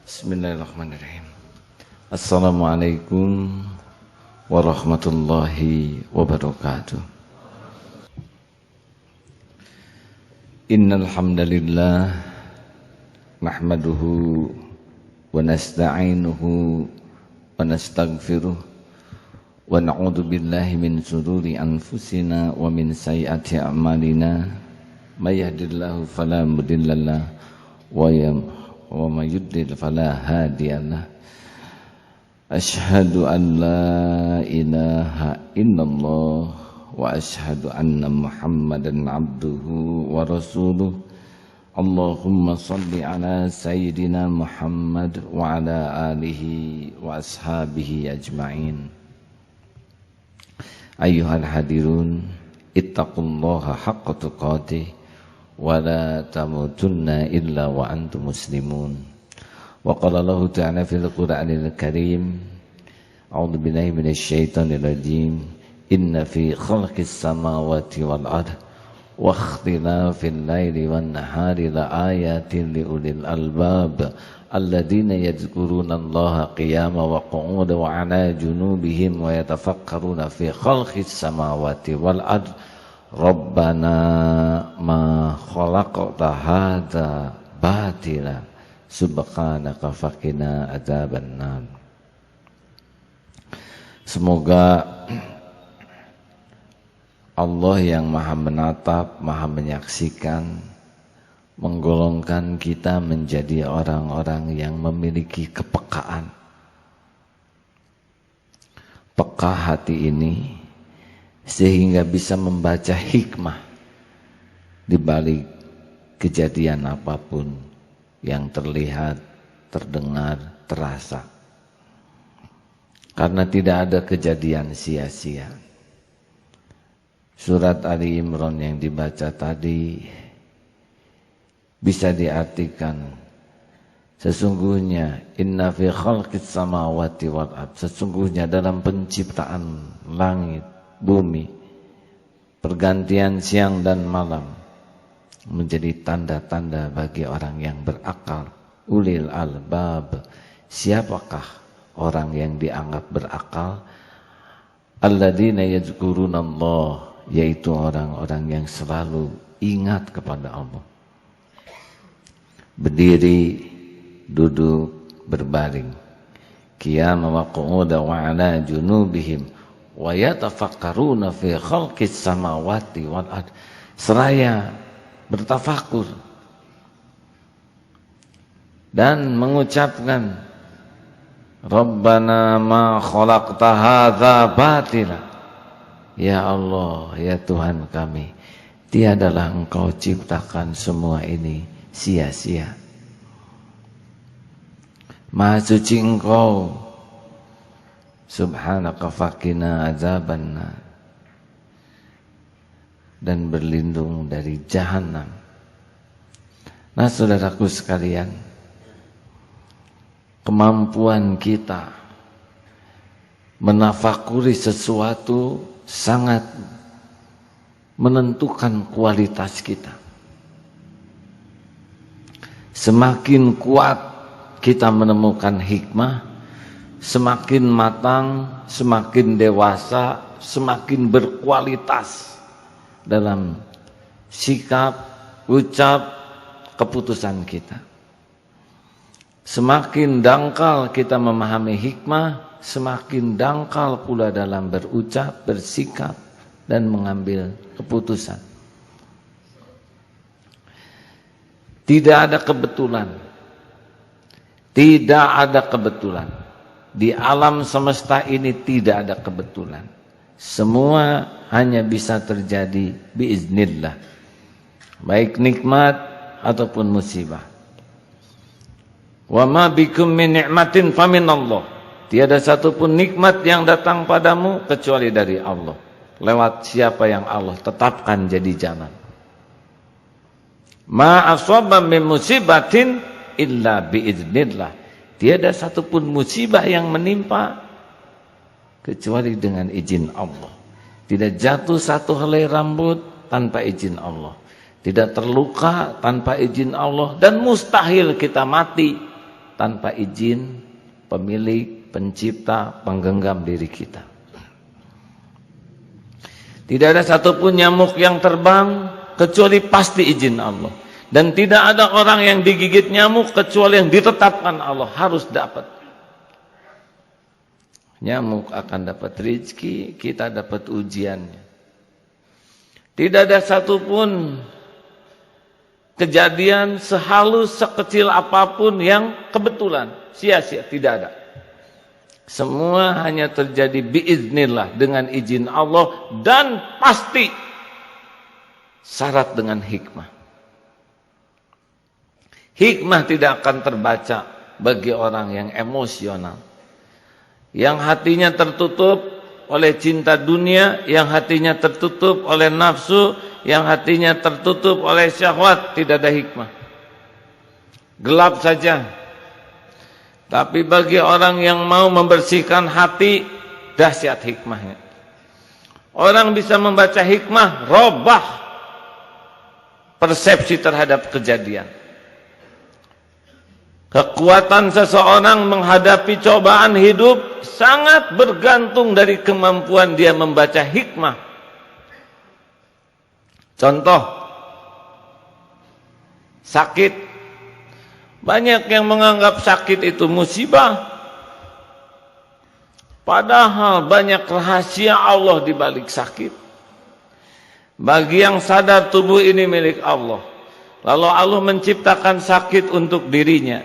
Bismillahirrahmanirrahim. Assalamualaikum warahmatullahi wabarakatuh. Innal hamdalillah nahmaduhu wa nasta'inuhu wa nastaghfiruh wa na'udzu billahi min shururi anfusina wa min sayyiati a'malina may yahdihillahu fala mudhillalah wa may yudlil fala hadiyalah. Asyhadu an la ilaha illallah wa asyhadu anna Muhammadan abduhu wa rasuluh. Allahumma salli ala sayyidina Muhammad wa ala alihi wa ashabihi ajma'in. Ayyuhal hadirun, ittaqullaha haqqa tuqatih wa la tamutunna illa wa antum muslimun. Wa qala Allah ta'ala fil Qur'anil Karim, a'udzu billahi minasy syaithanir rajim, inna fi khalqis samawati wal ardh wa ikhtilafil laili wan nahari la ayatin li ulil albab alladzina yadhkuruna Allaha qiyaman wa qu'udan wa 'ala junubihim wa yatafakkaruna fi khalqis samawati wal ardh Rabbana ma khalaqta hadza batila subhanaka faqina adzabannar. Semoga Allah yang maha menatap, maha menyaksikan, menggolongkan kita menjadi orang-orang yang memiliki kepekaan. Peka hati ini sehingga bisa membaca hikmah di balik kejadian apapun yang terlihat, terdengar, terasa. Karena tidak ada kejadian sia-sia. Surat Ali Imran yang dibaca tadi bisa diartikan sesungguhnya inna fi khalqis samawati wal ardh, sesungguhnya dalam penciptaan langit, bumi, pergantian siang dan malam menjadi tanda-tanda bagi orang yang berakal, ulil albab. Siapakah orang yang dianggap berakal? Alladzina yadhkurunallah, yaitu orang-orang yang selalu ingat kepada Allah. Berdiri, duduk, berbaring, qiyaman wa qu'udan wa 'ala junubihim wa yatafakkaruna fi khalqis samawati wal ardh, seraya bertafakur dan mengucapkan Rabbana ma khalaqta hadza batila. Ya Allah, ya Tuhan kami, tiadalah Engkau ciptakan semua ini sia-sia. Maha suci Engkau, subhanaka faqina adzabannar, dan berlindung dari jahanam. Nah, saudaraku sekalian, kemampuan kita menafakuri sesuatu sangat menentukan kualitas kita. Semakin kuat kita menemukan hikmah, semakin matang, semakin dewasa, semakin berkualitas dalam sikap, ucap, keputusan kita. Semakin dangkal kita memahami hikmah, semakin dangkal pula dalam berucap, bersikap, dan mengambil keputusan. Tidak ada kebetulan. Tidak ada kebetulan. Di alam semesta ini tidak ada kebetulan. Semua hanya bisa terjadi biiznillah. Baik nikmat ataupun musibah. Wa ma bikum min ni'matin faminallah. Tiada satupun nikmat yang datang padamu kecuali dari Allah. Lewat siapa yang Allah tetapkan jadi jalan. Ma asaba min musibatin illa biiznillah. Tiada satupun musibah yang menimpa kecuali dengan izin Allah. Tidak jatuh satu helai rambut tanpa izin Allah. Tidak terluka tanpa izin Allah. Dan mustahil kita mati tanpa izin pemilik, pencipta, penggenggam diri kita. Tidak ada satupun nyamuk yang terbang kecuali pasti izin Allah. Dan tidak ada orang yang digigit nyamuk kecuali yang ditetapkan Allah harus dapat. Nyamuk akan dapat rezeki, kita dapat ujiannya. Tidak ada satupun kejadian sehalus sekecil apapun yang kebetulan, sia-sia, tidak ada. Semua hanya terjadi biiznillah dengan izin Allah dan pasti syarat dengan hikmah. Hikmah tidak akan terbaca bagi orang yang emosional, yang hatinya tertutup oleh cinta dunia, yang hatinya tertutup oleh nafsu, yang hatinya tertutup oleh syahwat. Tidak ada hikmah, gelap saja. Tapi bagi orang yang mau membersihkan hati, dahsyat hikmahnya. Orang bisa membaca hikmah, robah persepsi terhadap kejadian. Kekuatan seseorang menghadapi cobaan hidup sangat bergantung dari kemampuan dia membaca hikmah. Contoh, sakit. Banyak yang menganggap sakit itu musibah. Padahal banyak rahasia Allah di balik sakit. Bagi yang sadar tubuh ini milik Allah, lalu Allah menciptakan sakit untuk dirinya.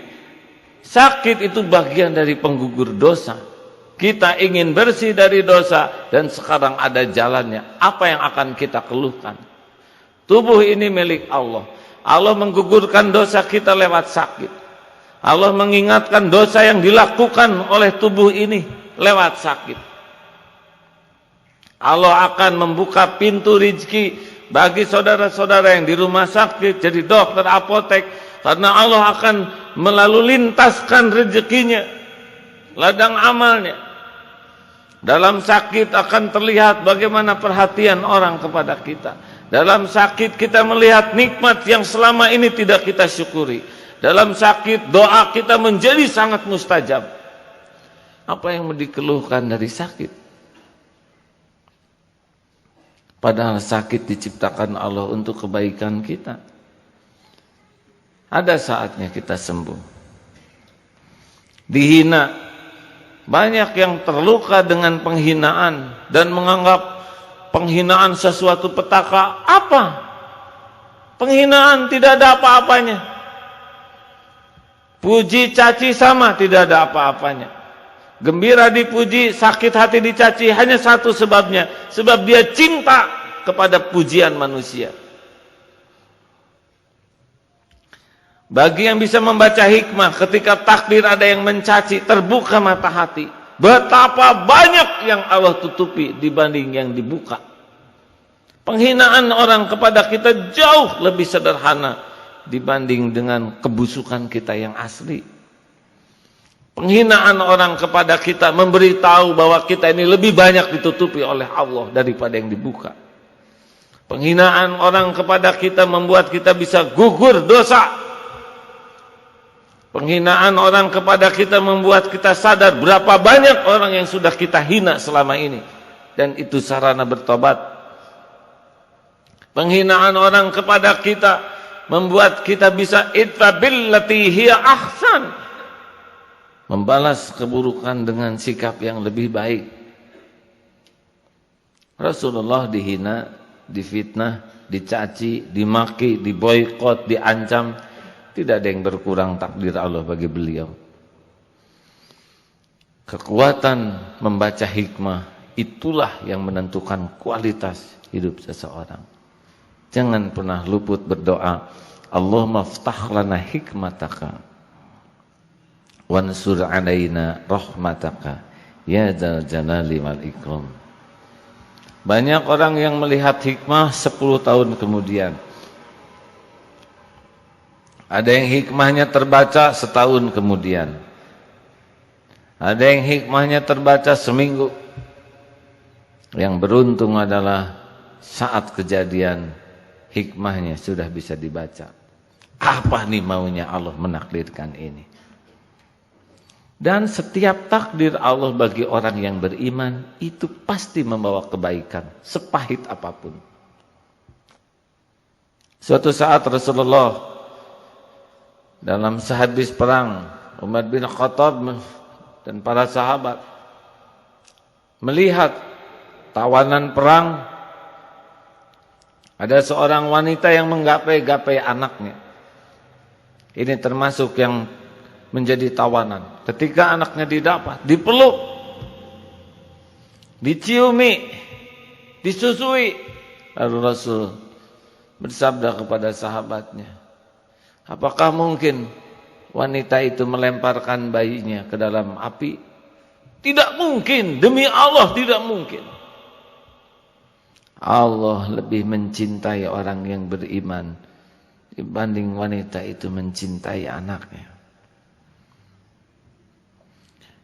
Sakit itu bagian dari penggugur dosa. Kita ingin bersih dari dosa dan sekarang ada jalannya. Apa yang akan kita keluhkan? Tubuh ini milik Allah. Allah menggugurkan dosa kita lewat sakit. Allah mengingatkan dosa yang dilakukan oleh tubuh ini lewat sakit. Allah akan membuka pintu rezeki bagi saudara-saudara yang di rumah sakit, jadi dokter, apotek, karena Allah akan melalui lintaskan rezekinya, ladang amalnya. Dalam sakit akan terlihat bagaimana perhatian orang kepada kita. Dalam sakit kita melihat nikmat yang selama ini tidak kita syukuri. Dalam sakit doa kita menjadi sangat mustajab. Apa yang mau dikeluhkan dari sakit? Padahal sakit diciptakan Allah untuk kebaikan kita. Ada saatnya kita sembuh. Dihina. Banyak yang terluka dengan penghinaan dan menganggap penghinaan sesuatu petaka. Apa? Penghinaan tidak ada apa-apanya. Puji caci sama, tidak ada apa-apanya. Gembira dipuji, sakit hati dicaci, hanya satu sebabnya. Sebab dia cinta kepada pujian manusia. Bagi yang bisa membaca hikmah, ketika takdir ada yang mencaci, terbuka mata hati. Betapa banyak yang Allah tutupi dibanding yang dibuka. Penghinaan orang kepada kita jauh lebih sederhana dibanding dengan kebusukan kita yang asli. Penghinaan orang kepada kita memberitahu bahwa kita ini lebih banyak ditutupi oleh Allah daripada yang dibuka. Penghinaan orang kepada kita membuat kita bisa gugur dosa. Penghinaan orang kepada kita membuat kita sadar berapa banyak orang yang sudah kita hina selama ini, dan itu sarana bertobat. Penghinaan orang kepada kita membuat kita bisa idfa billati hiya ahsan, membalas keburukan dengan sikap yang lebih baik. Rasulullah dihina, difitnah, dicaci, dimaki, diboikot, diancam. Tidak ada yang berkurang takdir Allah bagi beliau. Kekuatan membaca hikmah itulah yang menentukan kualitas hidup seseorang. Jangan pernah luput berdoa, Allahumma ftah lana hikmataka wansur alaina rahmataka ya dzal jalali wal ikram. Banyak orang yang melihat hikmah 10 tahun kemudian. Ada yang hikmahnya terbaca setahun kemudian. Ada yang hikmahnya terbaca seminggu. Yang beruntung adalah saat kejadian hikmahnya sudah bisa dibaca. Apa nih maunya Allah menakdirkan ini? Dan setiap takdir Allah bagi orang yang beriman itu pasti membawa kebaikan, sepahit apapun. Suatu saat Rasulullah dalam sehabis perang, Umar bin Khattab dan para sahabat melihat tawanan perang, ada seorang wanita yang menggapai-gapai anaknya. Ini termasuk yang menjadi tawanan. Ketika anaknya didapat, dipeluk, diciumi, disusui. Lalu Rasul bersabda kepada sahabatnya, apakah mungkin wanita itu melemparkan bayinya ke dalam api? Tidak mungkin, demi Allah tidak mungkin. Allah lebih mencintai orang yang beriman dibanding wanita itu mencintai anaknya.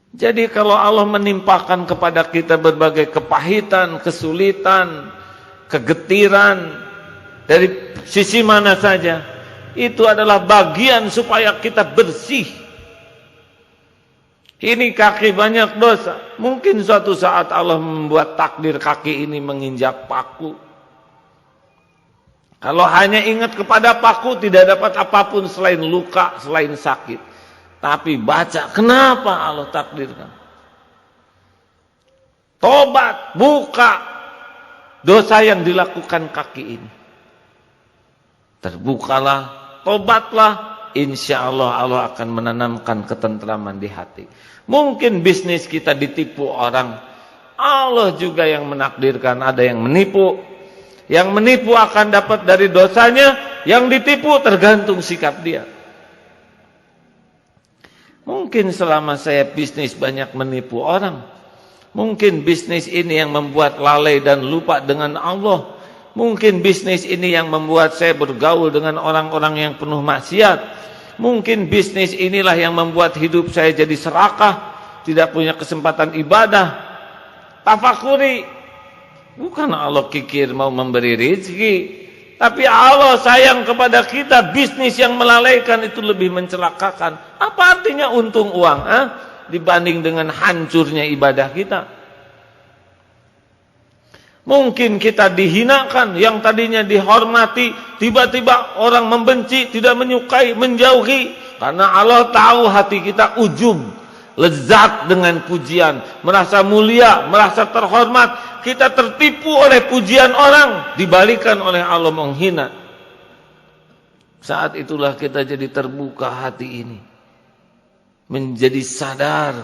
Jadi kalau Allah menimpakan kepada kita berbagai kepahitan, kesulitan, kegetiran dari sisi mana saja, itu adalah bagian supaya kita bersih. Ini kaki banyak dosa. Mungkin suatu saat Allah membuat takdir kaki ini menginjak paku. Kalau hanya ingat kepada paku, tidak dapat apapun selain luka, selain sakit. Tapi baca, kenapa Allah takdirkan? Tobat, buka dosa yang dilakukan kaki ini. Terbukalah, tobatlah, insya Allah Allah akan menanamkan ketentraman di hati. Mungkin bisnis kita ditipu orang, Allah juga yang menakdirkan, ada yang menipu. Yang menipu akan dapat dari dosanya, yang ditipu tergantung sikap dia. Mungkin selama saya bisnis banyak menipu orang. Mungkin bisnis ini yang membuat lalai dan lupa dengan Allah. Mungkin bisnis ini yang membuat saya bergaul dengan orang-orang yang penuh maksiat. Mungkin bisnis inilah yang membuat hidup saya jadi serakah, tidak punya kesempatan ibadah. Tafakuri. Bukan Allah kikir mau memberi rezeki, tapi Allah sayang kepada kita. Bisnis yang melalaikan itu lebih mencelakakan. Apa artinya untung uang dibanding dengan hancurnya ibadah kita? Mungkin kita dihinakan, yang tadinya dihormati, tiba-tiba orang membenci, tidak menyukai, menjauhi. Karena Allah tahu hati kita ujub, lezat dengan pujian, merasa mulia, merasa terhormat. Kita tertipu oleh pujian orang, dibalikan oleh Allah menghina. Saat itulah kita jadi terbuka hati ini, menjadi sadar,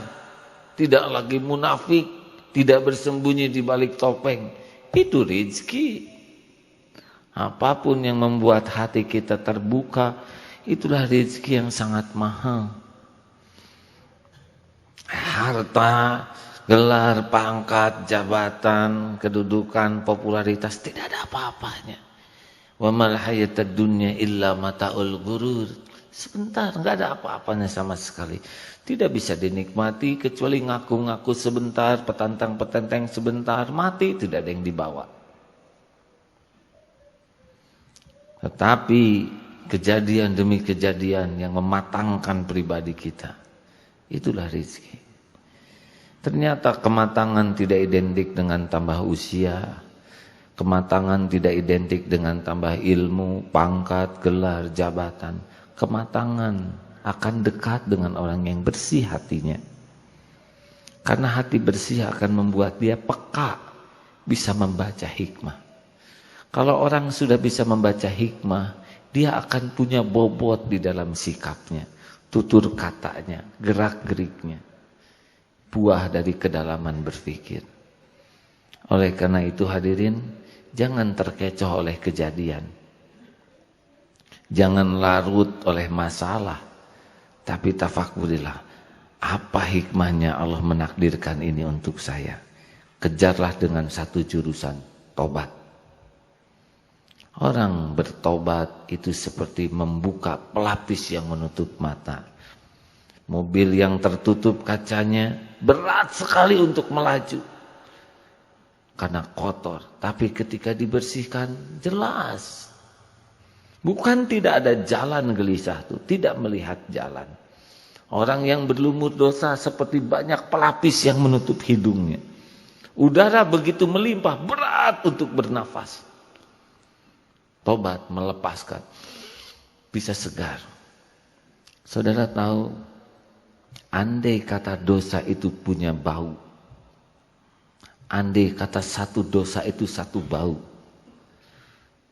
tidak lagi munafik, tidak bersembunyi di balik topeng. Itu rezeki. Apapun yang membuat hati kita terbuka, itulah rezeki yang sangat mahal. Harta, gelar, pangkat, jabatan, kedudukan, popularitas, tidak ada apa-apanya. Wa mal hayatad dunya illa mataul ghurur. Sebentar, enggak ada apa-apanya sama sekali. Tidak bisa dinikmati kecuali ngaku-ngaku sebentar, petantang-petenteng sebentar, mati tidak ada yang dibawa. Tetapi kejadian demi kejadian yang mematangkan pribadi kita, itulah rezeki. Ternyata kematangan tidak identik dengan tambah usia. Kematangan tidak identik dengan tambah ilmu, pangkat, gelar, jabatan. Kematangan akan dekat dengan orang yang bersih hatinya. Karena hati bersih akan membuat dia peka, bisa membaca hikmah. Kalau orang sudah bisa membaca hikmah, dia akan punya bobot di dalam sikapnya, tutur katanya, gerak-geriknya. Buah dari kedalaman berpikir. Oleh karena itu hadirin, jangan terkecoh oleh kejadian. Jangan larut oleh masalah, tapi tafakurilah, apa hikmahnya Allah menakdirkan ini untuk saya. Kejarlah dengan satu jurusan, tobat. Orang bertobat itu seperti membuka pelapis yang menutup mata. Mobil yang tertutup kacanya berat sekali untuk melaju karena kotor, tapi ketika dibersihkan jelas. Bukan tidak ada jalan gelisah tuh, tidak melihat jalan. Orang yang berlumur dosa seperti banyak pelapis yang menutup hidungnya. Udara begitu melimpah, berat untuk bernafas. Tobat melepaskan, bisa segar. Saudara tahu, andai kata dosa itu punya bau, andai kata satu dosa itu satu bau,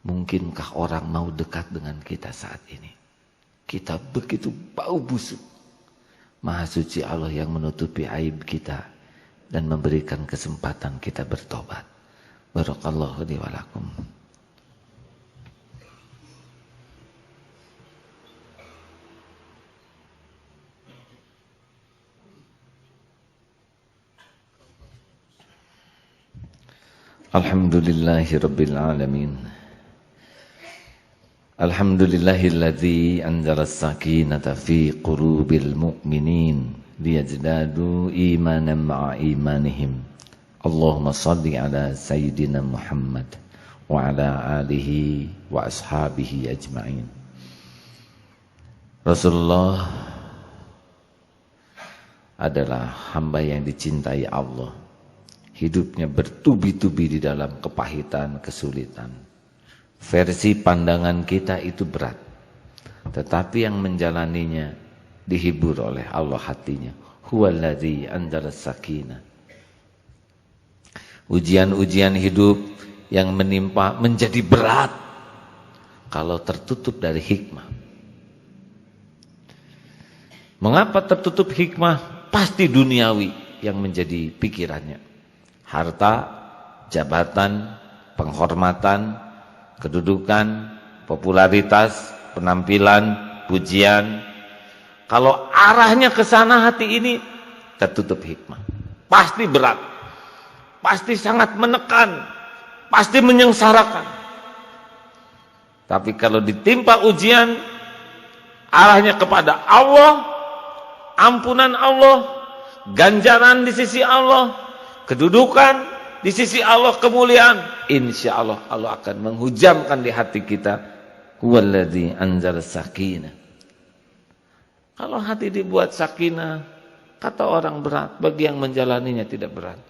mungkinkah orang mau dekat dengan kita saat ini? Kita begitu bau busuk. Maha suci Allah yang menutupi aib kita dan memberikan kesempatan kita bertobat. Barakallahu li wa lakum. Alhamdulillahi rabbil alamin. Alhamdulillahilladzi anzala as-sakinata fi qulubil mu'minin liyazdadu imanan ma'a imanihim. Allahumma salli ala sayyidina Muhammad wa ala alihi wa ashabihi ajma'in. Rasulullah adalah hamba yang dicintai Allah. Hidupnya bertubi-tubi di dalam kepahitan, kesulitan. Versi pandangan kita itu berat, tetapi yang menjalaninya dihibur oleh Allah hatinya. Huwallazi anzala sakinah. Ujian-ujian hidup yang menimpa menjadi berat kalau tertutup dari hikmah. Mengapa tertutup hikmah? Pasti duniawi yang menjadi pikirannya. Harta, jabatan, penghormatan, kedudukan, popularitas, penampilan, pujian. Kalau arahnya ke sana hati ini tertutup hikmah. Pasti berat. Pasti sangat menekan. Pasti menyengsarakan. Tapi kalau ditimpa ujian, arahnya kepada Allah, ampunan Allah, ganjaran di sisi Allah, kedudukan di sisi Allah, kemuliaan, insya Allah Allah akan menghujamkan di hati kita. Huwallazi anzala sakinah. Kalau hati dibuat sakinah, kata orang berat, bagi yang menjalaninya tidak berat.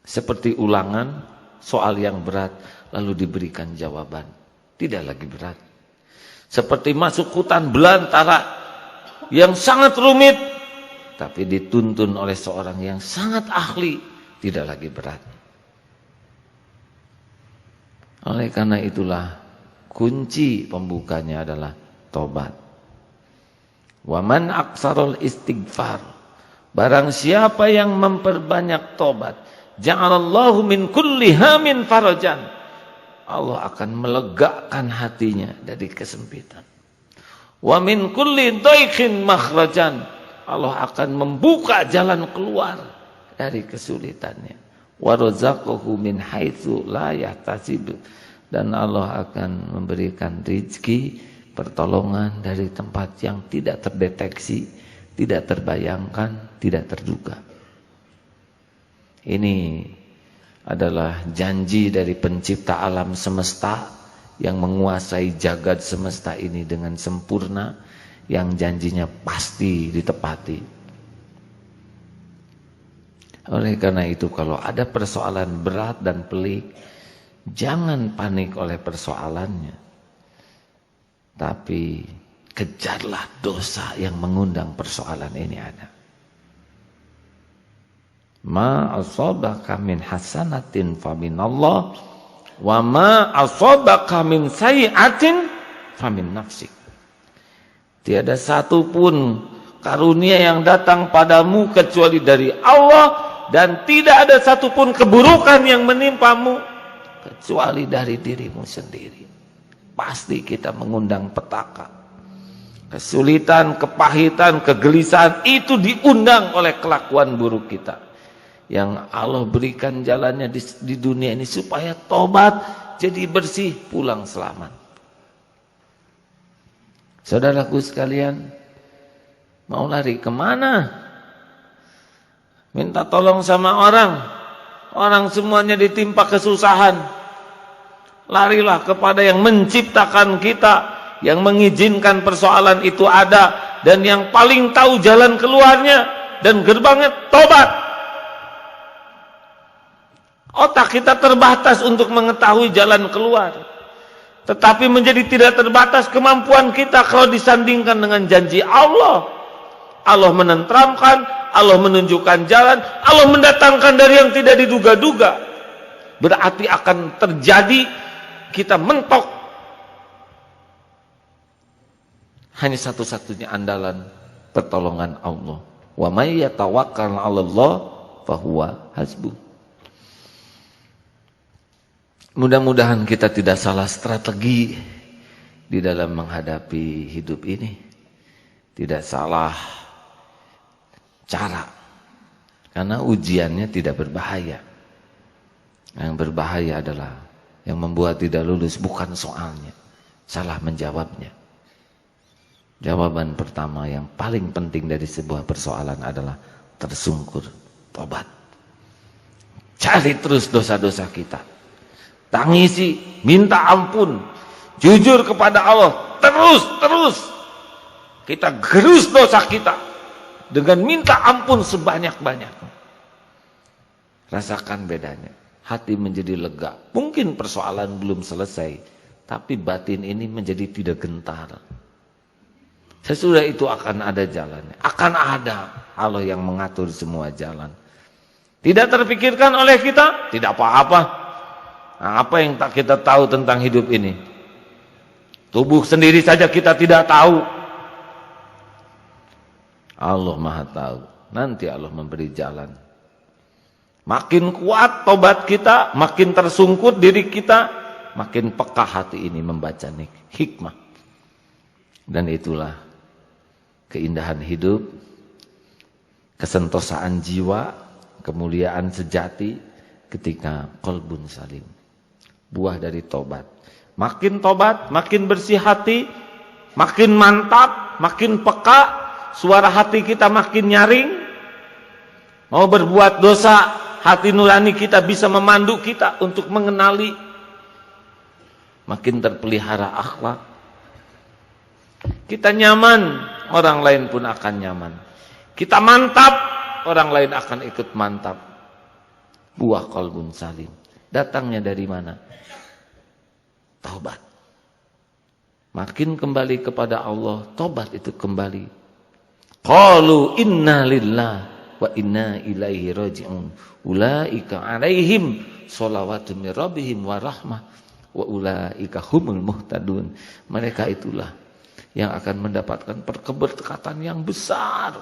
Seperti ulangan soal yang berat, lalu diberikan jawaban, tidak lagi berat. Seperti masuk hutan belantara yang sangat rumit, tapi dituntun oleh seorang yang sangat ahli, tidak lagi berat. Oleh karena itulah kunci pembukanya adalah tobat. Wa man aksarul istighfar. Barang siapa yang memperbanyak tobat, ja'alallahu min kulli hamin farajan. Allah akan melegakan hatinya dari kesempitan. Wa min kulli dhaiqin makhrajan. Allah akan membuka jalan keluar dari kesulitannya. Wa razaqahu min haitsu la yahtasib. Dan Allah akan memberikan rezeki, pertolongan dari tempat yang tidak terdeteksi, tidak terbayangkan, tidak terduga. Ini adalah janji dari pencipta alam semesta yang menguasai jagat semesta ini dengan sempurna, yang janjinya pasti ditepati. Oleh karena itu, kalau ada persoalan berat dan pelik, jangan panik oleh persoalannya, tapi kejarlah dosa yang mengundang persoalan ini ada. Ma asabaka min hasanatin faminallah, wa ma asabaka min sayi'atin famin nafsik. Tiada satu pun karunia yang datang padamu kecuali dari Allah, dan tidak ada satupun keburukan yang menimpamu kecuali dari dirimu sendiri. Pasti kita mengundang petaka. Kesulitan, kepahitan, kegelisahan itu diundang oleh kelakuan buruk kita. Yang Allah berikan jalannya di dunia ini supaya tobat, jadi bersih, pulang selamat. Saudaraku sekalian, mau lari kemana? Minta tolong sama orang. Orang semuanya ditimpa kesusahan. Larilah kepada yang menciptakan kita, yang mengizinkan persoalan itu ada, dan yang paling tahu jalan keluarnya dan gerbangnya tobat. Otak kita terbatas untuk mengetahui jalan keluar, tetapi menjadi tidak terbatas kemampuan kita kalau disandingkan dengan janji Allah. Allah menenteramkan, Allah menunjukkan jalan, Allah mendatangkan dari yang tidak diduga-duga. Berarti akan terjadi kita mentok. Hanya satu-satunya andalan pertolongan Allah. Wa may yatawakkal 'alallah fahuwa hasbuh. Mudah-mudahan kita tidak salah strategi di dalam menghadapi hidup ini. Tidak salah cara. Karena ujiannya tidak berbahaya. Yang berbahaya adalah yang membuat tidak lulus bukan soalnya, salah menjawabnya. Jawaban pertama yang paling penting dari sebuah persoalan adalah tersungkur, tobat. Cari terus dosa-dosa kita. Tangisi, minta ampun, jujur kepada Allah, terus kita gerus dosa kita dengan minta ampun sebanyak-banyaknya. Rasakan bedanya, hati menjadi lega. Mungkin persoalan belum selesai, tapi batin ini menjadi tidak gentar. Sesudah itu akan ada jalannya, akan ada Allah yang mengatur semua jalan. Tidak terpikirkan oleh kita, tidak apa-apa. Nah, apa yang tak kita tahu tentang hidup ini? Tubuh sendiri saja kita tidak tahu. Allah Maha tahu. Nanti Allah memberi jalan. Makin kuat tobat kita, makin tersungkur diri kita, makin peka hati ini membaca hikmah. Dan itulah keindahan hidup, kesentosaan jiwa, kemuliaan sejati ketika qalbun salim. Buah dari tobat. Makin tobat, makin bersih hati, makin mantap, makin peka, suara hati kita makin nyaring. Mau berbuat dosa, hati nurani kita bisa memandu kita untuk mengenali. Makin terpelihara akhlak. Kita nyaman, orang lain pun akan nyaman. Kita mantap, orang lain akan ikut mantap. Buah qalbun salim. Datangnya dari mana? Taubat. Makin kembali kepada Allah, taubat itu kembali. Qalu inna lillah wa inna ilaihi raji'un. Ulaika 'alaihim shalawatun mir rabbihim wa rahmah wa ulaika humul muhtadun. Mereka itulah yang akan mendapatkan keberkatan yang besar.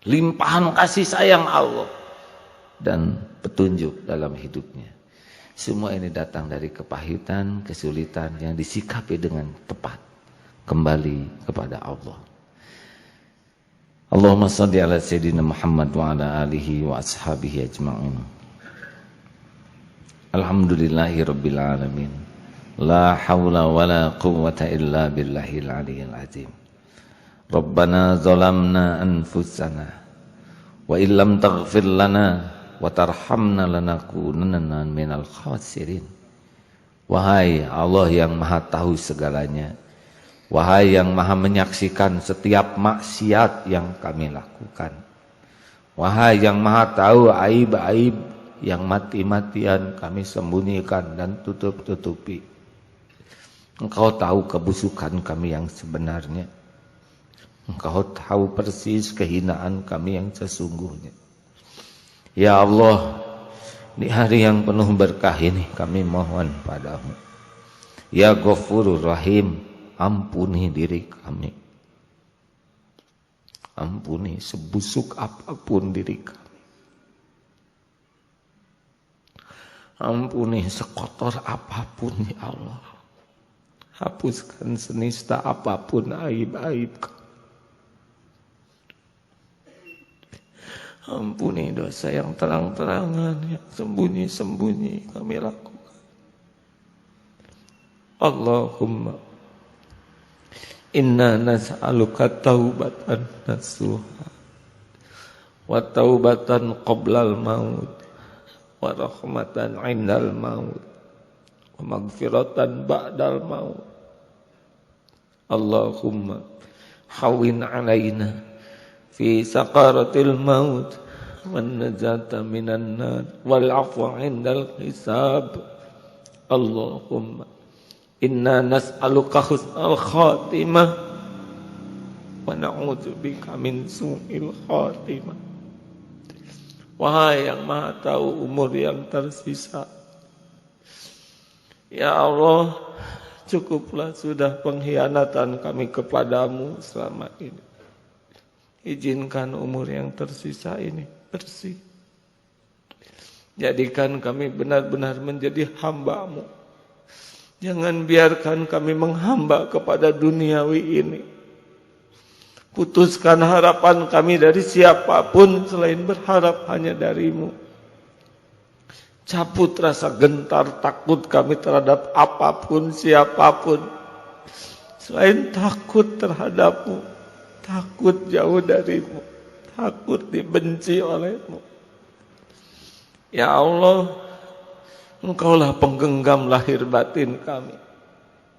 Limpahan kasih sayang Allah dan petunjuk dalam hidupnya. Semua ini datang dari kepahitan, kesulitan yang disikapi dengan tepat. Kembali kepada Allah. Allahumma salli ala Sayyidina Muhammad wa ala alihi wa ashabihi ajma'in. Alhamdulillahi Rabbil alamin. La hawla wa la quwwata illa billahil aliyyil azim. Rabbana zalamna anfusana wa illam taghfir lana wa tarhamna lanakunanna minal khasirin. Wahai Allah yang maha tahu segalanya, wahai yang maha menyaksikan setiap maksiat yang kami lakukan, wahai yang maha tahu aib-aib yang mati-matian kami sembunyikan dan tutup-tutupi. Engkau tahu kebusukan kami yang sebenarnya. Engkau tahu persis kehinaan kami yang sesungguhnya. Ya Allah, di hari yang penuh berkah ini kami mohon padamu. Ya Ghafurur Rahim, ampuni diri kami. Ampuni sebusuk apapun diri kami. Ampuni sekotor apapun ya Allah. Hapuskan senista apapun aib-aib kami. Ampuni dosa yang terang-terangan, yang sembunyi-sembunyi kami lakukan. Allahumma inna nas'aluka taubatan nasuha wa taubatan qoblal maut wa rahmatan indal maut wa magfiratan ba'dal maut. Allahumma hawin alaina fi sakaratil maut wan najata minan nar wal afwa indal hisab. Allahumma inna nas'aluka husnal khatimah wa na'udzubika min su'il khatimah. Wahai yang Maha Tahu umur yang tersisa, ya Allah, cukuplah sudah pengkhianatan kami kepadamu selama ini. Izinkan umur yang tersisa ini bersih. Jadikan kami benar-benar menjadi hamba-Mu. Jangan biarkan kami menghamba kepada duniawi ini. Putuskan harapan kami dari siapapun selain berharap hanya dari-Mu. Cabut rasa gentar takut kami terhadap apapun, siapapun. Selain takut terhadap-Mu, takut jauh dari-Mu, takut dibenci oleh-Mu. Ya Allah, Engkaulah penggenggam lahir batin kami.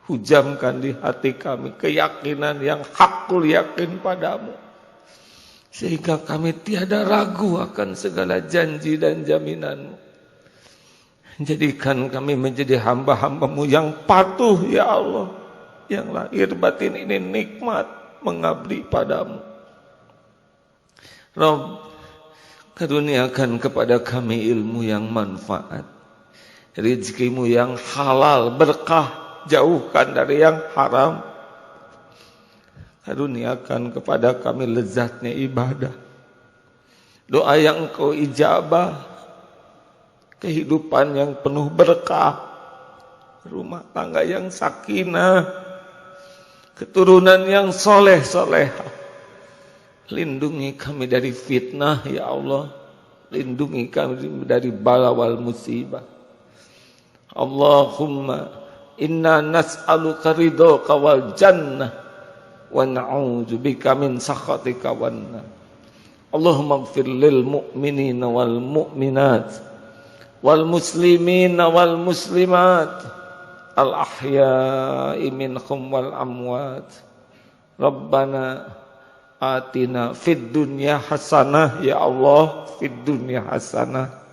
Hujamkan di hati kami keyakinan yang hakul yakin padamu. Sehingga kami tiada ragu akan segala janji dan jaminan-Mu. Jadikan kami menjadi hamba-hamba-Mu yang patuh, ya Allah. Yang lahir batin ini nikmat mengabdi padamu. Rabb, karuniakan kepada kami ilmu yang manfaat, rezeki-Mu yang halal, berkah, jauhkan dari yang haram. Karuniakan kepada kami lezatnya ibadah, doa yang Engkau ijabah, kehidupan yang penuh berkah, rumah tangga yang sakinah, keturunan yang soleh-solehah. Lindungi kami dari fitnah, ya Allah. Lindungi kami dari bala wal musibah. Allahumma inna nas'aluka ridhaka wal jannah wa na'udzubika min sakhatika wan nar. Allahumma ighfir lil mu'minina wal mu'minat wal muslimina wal muslimat al ahya'i minhum wal amwat. Rabbana atina fid dunya hasanah, ya Allah, fid dunya hasanah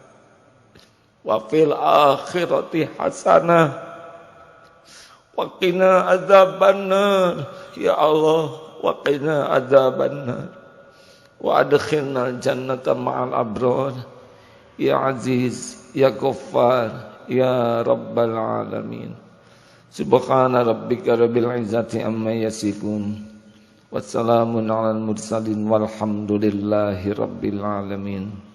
wa fil akhirati hasanah wa qina adzabannar, ya Allah, wa qina adzabannar wa adkhilna jannata ma'al abrar, ya Aziz, ya Ghaffar, ya Rabbal alamin. Subhana rabbika rabbil izzati amma yasifun, wassalamun alal mursalin walhamdulillahi rabbil alamin.